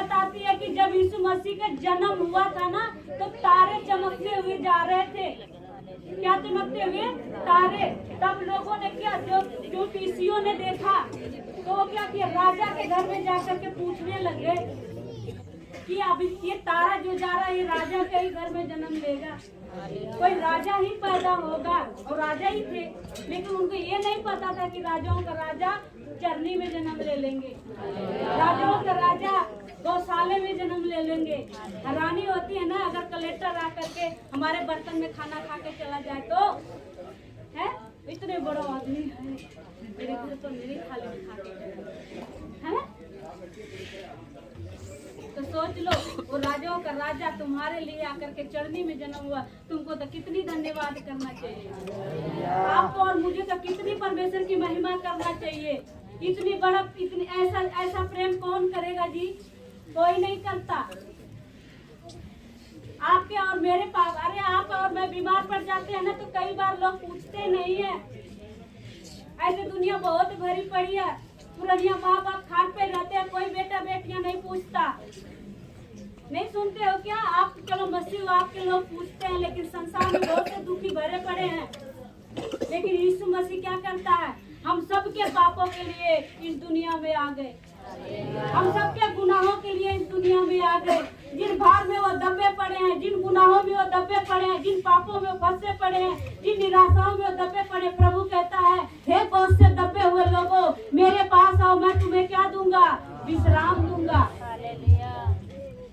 बताती है कि जब यीशु मसीह का जन्म हुआ था ना, तो तारे चमकते हुए जा रहे थे। क्या चमकते हुए? तारे। तब लोगों ने क्या, जो ज्योतिषियों ने देखा, तो वो क्या किया, राजा के घर में जाकर के पूछने लगे कि अब ये तारा जो जा रहा है, ये राजा के ही घर में जन्म लेगा, कोई राजा ही पैदा होगा। और राजा ही थे, लेकिन उनको ये नहीं पता था कि राजाओं का राजा चरनी में जन्म ले लेंगे, राजाओं का राजा गौशाले में जन्म ले लेंगे। हैरानी होती है ना, अगर कलेक्टर आकर के हमारे बर्तन में खाना खा के चला जाए तो है, इतने बड़ा आदमी है, मेरे घर तो मेरी थाली में खा के है। तो सोच लो, वो राजाओं का राजा तुम्हारे लिए आकर के चरनी में जन्म हुआ, तुमको तो कितनी धन्यवाद करना चाहिए। आपको और मुझे तो कितनी परमेश्वर की महिमा करना चाहिए। इतनी बड़ा, इतनी ऐसा प्रेम कौन करेगा जी? कोई नहीं करता। आपके और मेरे पास, अरे आप और मैं बीमार पड़ जाते हैं ना, तो कई बार लोग पूछते नहीं है। ऐसे दुनिया बहुत भरी पड़ी है, पुरानिया माँ बाप खाट पे रहते हैं, कोई बेटा बेटियां नहीं पूछता। नहीं सुनते हो क्या आप? चलो मसीह आपके लोग पूछते हैं, लेकिन संसार में बहुत से दुखी भरे पड़े हैं। लेकिन यीशु मसीह क्या करता है? हम सबके पापों के लिए इस दुनिया में आ गए, हम सबके गुनाहों के लिए इस दुनिया में आ गए। जिन भार में वो दबे पड़े हैं, जिन गुनाहों में वो दबे पड़े हैं, जिन पापों में फंसे पड़े हैं, जिन निराशाओं में वो दबे पड़े, प्रभु कहता है, हे बहुत से दबे हुए लोगों, मेरे पास आओ, मैं तुम्हें क्या दूंगा? विश्राम दूंगा।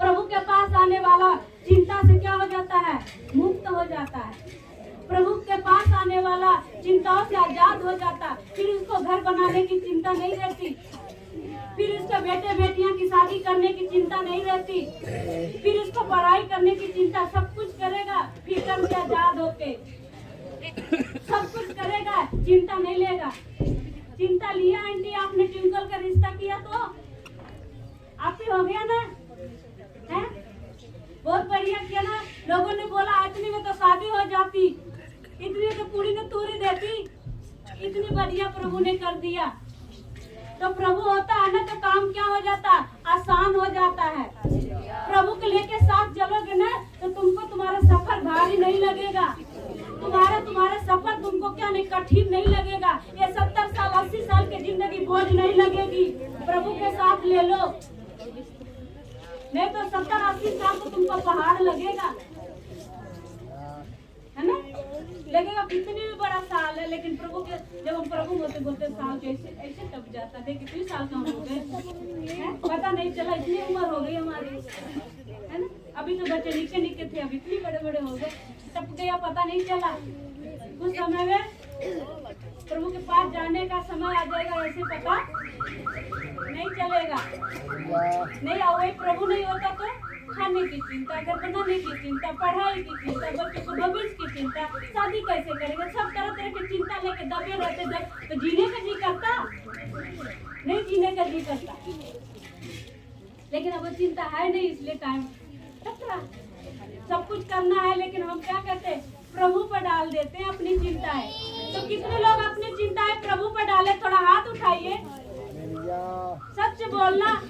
प्रभु के पास आने वाला चिंता से क्या हो जाता है? मुक्त हो जाता है। प्रभु के पास आने वाला चिंताओं से आजाद हो जाता। फिर उसको घर बनाने की चिंता नहीं रहती, फिर उसके बेटे बेटियां की शादी करने की चिंता नहीं रहती, फिर उसको पढ़ाई करने की चिंता। सब कुछ करेगा फिक्र से आजाद होके, सब कुछ करेगा, चिंता नहीं लेगा। चिंता लिया आंटी आपने, ट्विंकल का रिश्ता किया तो आपसे हो गया ना, है? बहुत बढ़िया किया ना। लोगों ने बोला इतनी में तो शादी हो जाती, इतनी तो पूरी ने तूरी देती, इतनी बढ़िया प्रभु ने कर दिया। तो प्रभु होता है ना, तो काम क्या हो जाता? आसान हो जाता है। प्रभु के लेके साथ चलोगे ना, तो तुमको तुम्हारा सफर भारी नहीं लगेगा, तुम्हारा सफर तुमको क्या नहीं, कठिन नहीं लगेगा। ये 70 साल 80 साल की जिंदगी बोझ नहीं लगेगी। प्रभु के साथ ले लो, नहीं तो 70-80 साल तो तुमको पहाड़ लगेगा, है ना? लगेगा कितनी भी बड़ा साल है, लेकिन प्रभु के, जब हम प्रभु होते बोलते साल के ऐसे टप जाता है। कितनी साल का हो गए, पता नहीं चला, इतनी उम्र हो गई हमारी, है ना? अभी तो बच्चे निके निके थे, अब इतने बड़े बड़े हो गए, टप गया, पता नहीं चला। उस समय में प्रभु के पास जाने का समय आ जाएगा, ऐसे पता नहीं चलेगा। नहीं, वही प्रभु नहीं होता तो खाने की चिंता, घर बनाने की चिंता, पढ़ाई की चिंता, बच्चों को भविष्य की चिंता, शादी कैसे करेंगे, सब तरह तरह की चिंता लेके दबे रहते। जब तो जीने का जी करता नहीं, जीने का जी करता। लेकिन अब वो चिंता है नहीं, इसलिए टाइम सब कुछ करना है, लेकिन हम क्या करते हैं? प्रभु पर डाल देते हैं अपनी चिंताएं। तो कितने लोग अपनी चिंताएं प्रभु पर डाले? थोड़ा हाथ उठाइए, सच बोलना।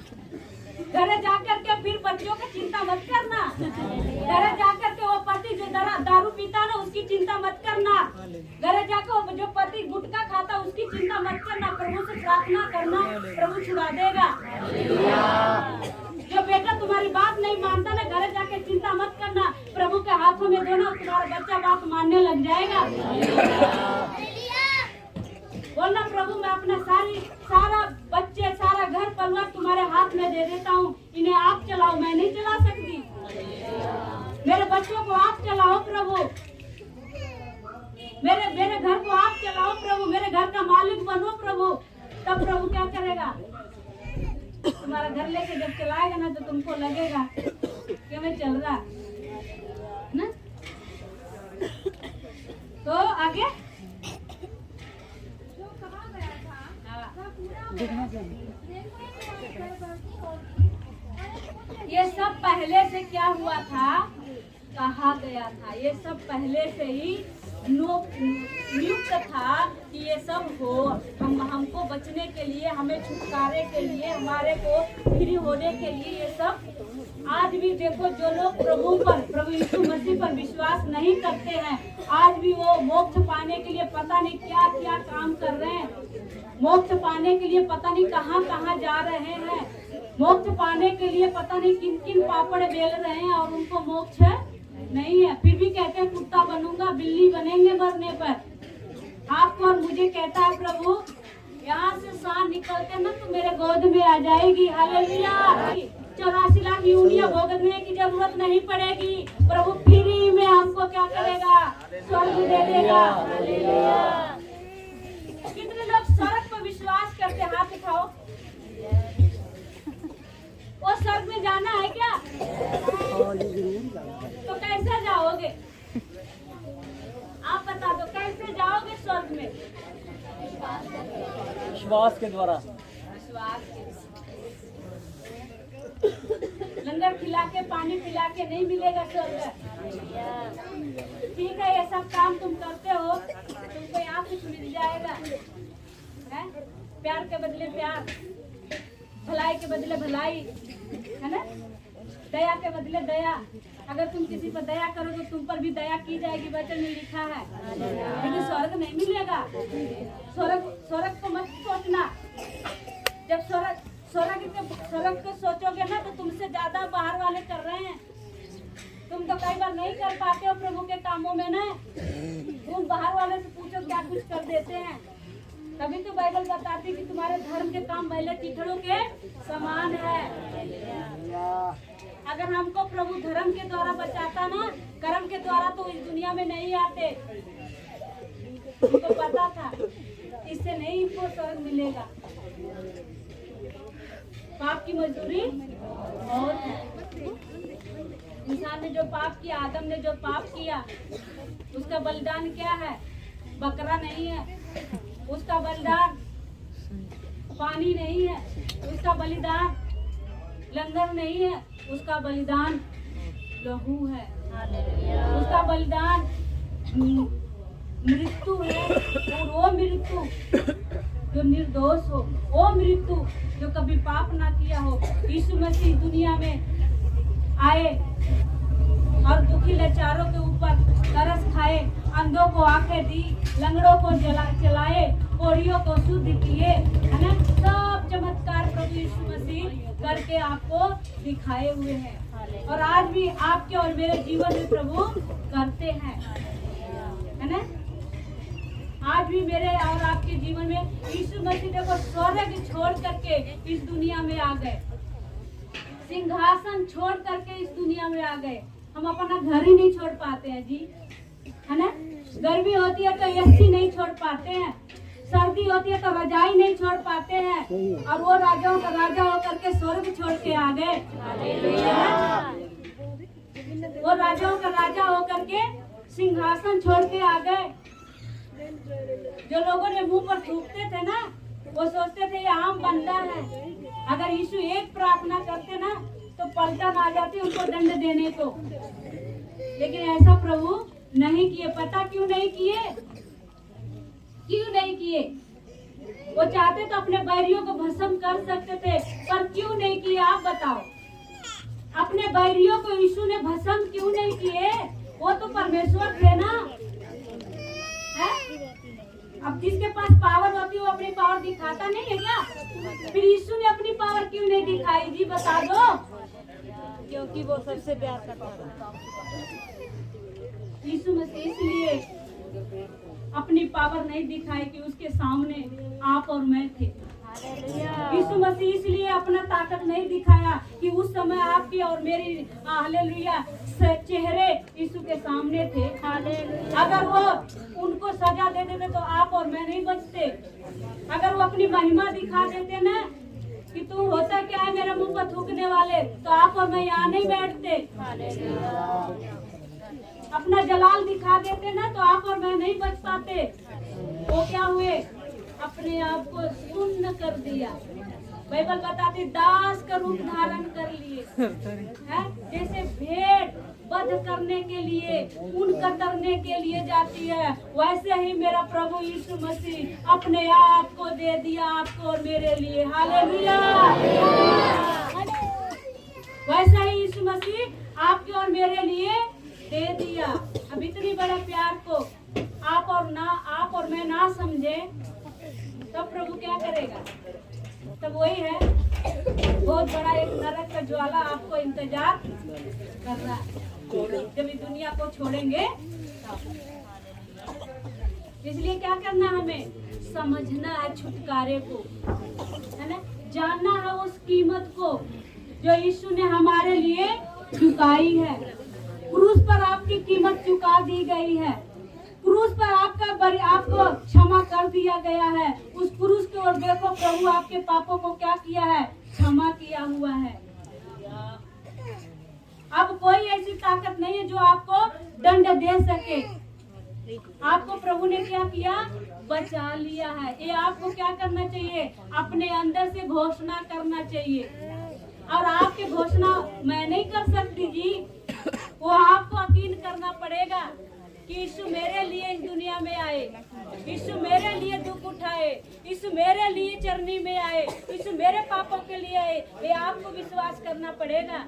घर जाकर के फिर बच्चों की चिंता मत करना, घर जाकर के वो पति जो दारू पीता ना, उसकी चिंता मत करना, घर जाकर जो पति गुटखा खाता उसकी चिंता मत करना। प्रभु से प्रार्थना करना, प्रभु छुड़ा देगा। जो बेटा तुम्हारी बात नहीं मानता ना, घर जाके चिंता मत करना, प्रभु के हाथों में देना, तुम्हारा बच्चा बात मानने लग जाएगा। बोलना, प्रभु मैं अपना सारा बच्चे, सारा घर परिवार तुम्हारे हाथ में दे देता हूँ, इन्हें आप चलाओ, मैं नहीं चला सकती। मेरे बच्चों को आप चलाओ प्रभु, मेरे घर को आप चलाओ प्रभु, मेरे घर का मालिक बनो प्रभु। तब प्रभु क्या करेगा? तुम्हारा घर लेके जब चलाएगा ना, तो तुमको लगेगा कि मैं चल रहा ना। तो आगे ये सब पहले से क्या हुआ था? कहा गया था। ये सब पहले से ही नियुक्त था कि ये सब हो। हमको बचने के लिए, हमें छुटकारे के लिए, हमारे को फ्री होने के लिए ये सब। आज भी देखो जो लोग प्रभु यीशु मसीह पर विश्वास नहीं करते हैं, आज भी वो मोक्ष पाने के लिए पता नहीं क्या क्या काम कर रहे हैं। मोक्ष पाने के लिए पता नहीं कहाँ कहाँ जा रहे हैं। मोक्ष पाने के लिए पता नहीं किन किन पापड़ बेल रहे हैं और उनको मोक्ष नहीं है। फिर भी कहते हैं कुत्ता बनूंगा, बिल्ली बनेंगे मरने पर। आपको और मुझे कहता है प्रभु, यहाँ से सांस निकलते ना तो मेरे गोद में आ जाएगी। हालेलुया। 84 लाख यूनिया भोगने की जरूरत नहीं पड़ेगी। प्रभु फ्री में हमको क्या करेगा? स्वर्ग दे देगा। कितने लोग स्वर्ग पर विश्वास करते? हाथ उठाओ। वो स्वर्ग में जाना है क्या? तो कैसे जाओगे? आप बता दो, कैसे जाओगे स्वर्ग में? विश्वास के द्वारा। विश्वास के। लंगर खिला के, पानी पिला के नहीं मिलेगा स्वर्ग। ठीक है, ये सब काम तुम करते हो, तुमको यहाँ कुछ मिल जाएगा है? प्यार के बदले प्यार, भलाई के बदले भलाई, है ना? दया के बदले दया। अगर तुम किसी पर दया करो तो तुम पर भी दया की जाएगी, वचन में लिखा है। लेकिन स्वर्ग नहीं मिलेगा। स्वर्ग को मत सोचना। जब स्वर्ग को सोचोगे ना तो तुमसे ज्यादा बाहर वाले कर रहे हैं। तुम तो कई बार नहीं कर पाते हो प्रभु के कामों में ना। तुम बाहर वाले से पूछो क्या कुछ कर देते हैं। तभी तो बाइबल बताती कि तुम्हारे धर्म के काम मैले चिथड़ों के समान है। अगर हमको प्रभु धर्म के द्वारा बचाता ना, कर्म के द्वारा तो इस दुनिया में नहीं आते। उनको पता था इससे नहीं इनको स्वर्ग मिलेगा। पाप की मजदूरी बहुत है। इंसान ने जो पाप किया, आदम ने जो पाप किया, उसका बलिदान क्या है? बकरा नहीं है, उसका बलिदान पानी नहीं है, उसका बलिदान लंगर नहीं है, उसका बलिदान लहू है, उसका बलिदान मृत्यु है। और वो मृत्यु जो निर्दोष हो, वो मृत्यु जो कभी पाप ना किया हो। यीशु मसीह दुनिया में आए और दुखी लाचारों के ऊपर तरस खाए, अंधों को आंखें दी, लंगड़ों को चलाए, कोढ़ियों को शुद्ध किए, है ना? सब चमत्कार प्रभु यीशु मसीह करके आपको दिखाए हुए हैं और आज भी आपके और मेरे जीवन में प्रभु करते हैं, है ना? आज भी मेरे और आपके जीवन में यीशु मसीह देखो स्वर्ग छोड़ करके इस दुनिया में आ गए, सिंहासन छोड़ करके इस दुनिया में आ गए। हम अपना घर ही नहीं छोड़ पाते हैं जी, है ना? गर्मी होती है तो एसी नहीं छोड़ पाते हैं, सर्दी होती है तो रजाई नहीं छोड़ पाते हैं, और वो राजाओं का राजा होकर के स्वर्ग छोड़ के आ गए। वो राजाओं का राजा होकर के सिंहासन छोड़ के आ गए। जो लोगों ने मुंह पर थूकते थे ना, वो सोचते थे ये आम बंदा है। अगर यीशु एक प्रार्थना करते ना तो पलटन आ जाती उनको दंड देने को, लेकिन ऐसा प्रभु नहीं किए। पता क्यों नहीं किए? क्यों नहीं किए? वो चाहते तो अपने बैरियों को भस्म कर सकते थे, पर क्यों नहीं किए? आप बताओ। अपने बैरियों को यीशु ने भस्म क्यों नहीं किए? वो तो परमेश्वर थे ना, है? अब जिसके पास पावर होती है वो अपनी पावर दिखाता नहीं है क्या? फिर यीशु ने अपनी पावर क्यों नहीं दिखाई जी? बता दो। क्योंकि वो सबसे प्यार करता था। यीशु मसीह इसलिए अपनी पावर नहीं दिखाई कि उसके सामने आप और मैं थे। यीशु मसीह इसलिए अपना ताकत नहीं दिखाया कि उस समय आपकी और मेरी हालेलुया चेहरे यीशु के सामने थे। अगर वो उनको सजा दे देते तो आप और मैं नहीं बचते। अगर वो अपनी महिमा दिखा देते ना कि तू होता क्या है मेरे मुंह पर थूकने वाले, तो आप और मैं यहाँ नहीं बैठते। अपना जलाल दिखा देते ना तो आप और मैं नहीं बच पाते। वो क्या हुए? अपने आप को शून्य कर दिया। बाइबल बताती दास का रूप धारण कर लिए है, जैसे भेड़ वध करने के लिए, ऊन कतरने के लिए जाती है, वैसे ही मेरा प्रभु यीशु मसीह अपने आप को दे दिया आपको और मेरे लिए। हालेलुया। वैसा ही यीशु मसीह आपके और मेरे लिए दे दिया। अब इतनी बड़ा प्यार को आप और मैं ना समझे तब प्रभु क्या करेगा? तब वही है, बहुत बड़ा एक नरक का ज्वाला आपको इंतजार कर रहा है जब इस दुनिया को छोड़ेंगे तब। इसलिए क्या करना, हमें समझना है छुटकारे को, है ना, जानना है उस कीमत को जो यीशु ने हमारे लिए चुकाई है। क्रूस पर आपकी कीमत चुका दी गई है, क्रूस पर आपको क्षमा कर दिया गया है। उस क्रूस के ओर देखो, प्रभु आपके पापों को क्या किया है? क्षमा किया हुआ है। अब कोई ऐसी ताकत नहीं है जो आपको दंड दे सके। आपको प्रभु ने क्या किया? बचा लिया है। ये आपको क्या करना चाहिए? अपने अंदर से घोषणा करना चाहिए। और आपकी घोषणा मैं नहीं कर सकती जी, वो आपको यकीन करना पड़ेगा कि यीशु मेरे लिए इस दुनिया में आए, यीशु मेरे लिए दुख उठाए, यीशु मेरे लिए चरनी में आए, यीशु मेरे पापों के लिए आए। ये आपको विश्वास करना पड़ेगा।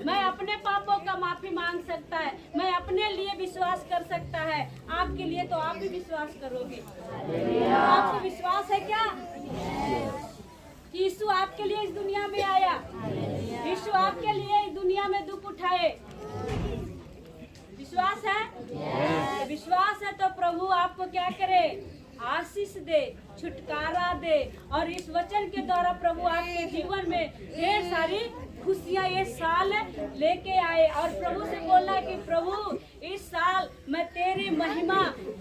मैं अपने पापों का माफी मांग सकता है, मैं अपने लिए विश्वास कर सकता है, आपके लिए तो आप भी विश्वास करोगे। आपको विश्वास है क्या कि यीशु आपके लिए इस दुनिया में आया, यीशु आपके लिए इस दुनिया में दुख उठाए? विश्वास है? विश्वास है तो प्रभु आपको क्या करे? आशीष दे, छुटकारा दे। और इस वचन के द्वारा प्रभु आपके जीवन में ढेर सारी खुशियाँ ये साल लेके आए। और प्रभु से बोलना है कि प्रभु इस साल मैं तेरी महिमा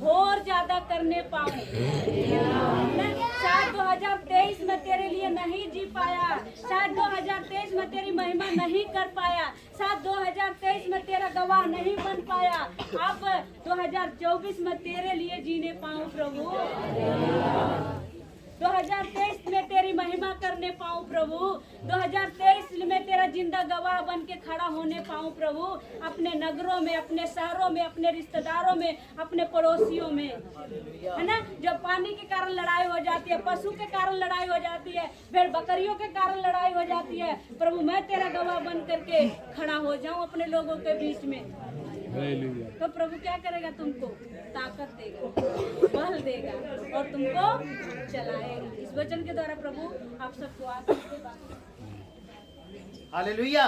और ज्यादा करने पाऊँ। शायद 2023 में तेरे लिए नहीं जी पाया, शायद 2023 में तेरी महिमा नहीं कर पाया, शायद 2023 में तेरा गवाह नहीं बन पाया। अब 2024 में तेरे लिए जीने पाऊँ प्रभु, 2023 में तेरी महिमा करने पाऊँ प्रभु, 2023 में तेरा जिंदा गवाह बन के खड़ा होने पाऊँ प्रभु, अपने नगरों में, अपने शहरों में, अपने रिश्तेदारों में, अपने पड़ोसियों में, है ना। जब पानी के कारण लड़ाई हो जाती है, पशु के कारण लड़ाई हो जाती है, भेड़ बकरियों के कारण लड़ाई हो जाती है, प्रभु मैं तेरा गवाह बन करके खड़ा हो जाऊं अपने लोगों के बीच में, तो प्रभु क्या करेगा? तुमको ताकत देगा, बल देगा और तुमको चलाएगा। इस वचन के द्वारा प्रभु आप सबको आशीष दे। हालेलुया।